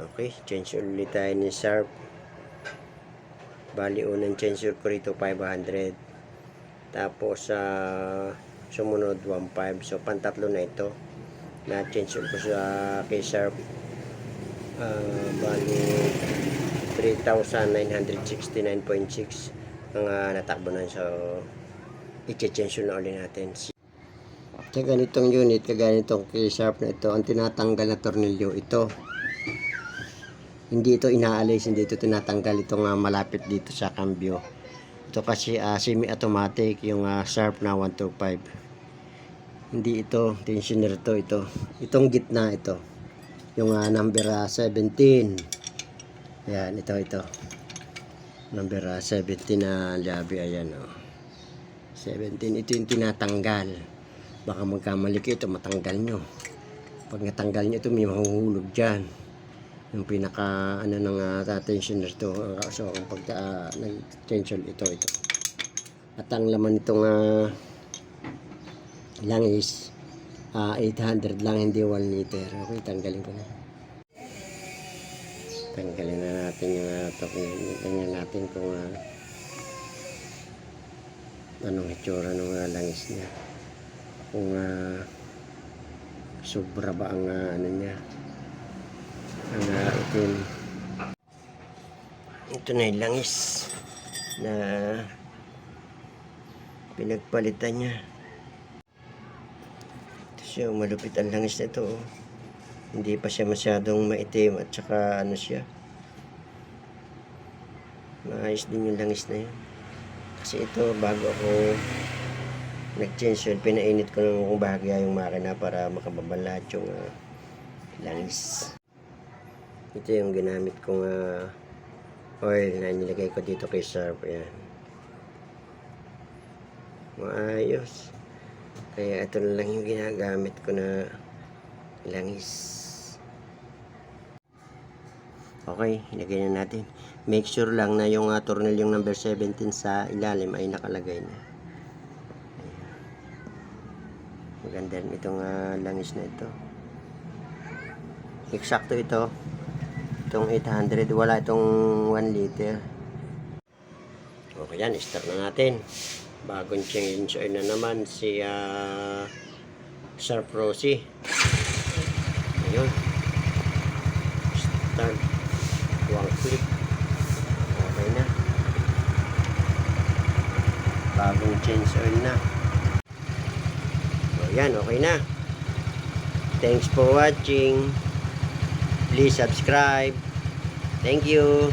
Okay, change ulit tayo ni Sharp. Bali, unang change ko rito 500. Tapos, sumunod 1.5. So, pantatlo na ito. Na-change ko sa kay Sharp. Bali, 3,969.6 ang natakbo na. So, i-change na ulit natin. Sa ganitong unit, kaganitong kay Sharp na ito, ang tinatanggal na tornilyo ito. Hindi ito inaalis, hindi ito tinatanggal itong malapit dito sa cambio. Ito kasi semi-automatic yung Sharp na 125. Hindi ito tensioner ito. Itong gitna ito. Yung number 17. Ayan, ito. Number 17 na labi, ayan oh. 17, ito yung tinatanggal. Baka magkamali kayo ito, matanggal nyo. Pag natanggal nyo ito, may mahuhulog dyan. Yung pinaka ng tensioner ito. So pag nag-tension ito. At ang laman nitong langis 800 lang, hindi 1 liter. Okay, tanggalin ko na. Tanggalin na natin yung tingnan natin kung anong itsura ng langis niya. Kung sobra ba ang ano niya, ang itim. Ito na yung langis na pinagpalitan niya. Ito siya, malupit ang langis na ito. Hindi pa siya masyadong maitim at saka ano siya, maayos din yung langis na yun. Kasi ito, bago ako nag-change yun, pinainit ko ng kung bahagya yung makina para makababa lahat yung langis. Ito yung ginamit kong oil na nilagay ko dito kay Sharp. Ayan. Maayos. Kaya ito na lang yung ginagamit ko na langis. Okay, ilagay na natin. Make sure lang na yung tornilyong number 17 sa ilalim ay nakalagay na. Ayan. Maganda itong langis na ito. Eksakto ito. Itong 800, wala itong 1 liter. Okay yan, start na natin. Bagong change oil na naman si Sharp Rosie. Ayun. Start. 1 click. Okay na. Bagong change oil na. So yan, okay na. Thanks for watching. Please subscribe. Thank you.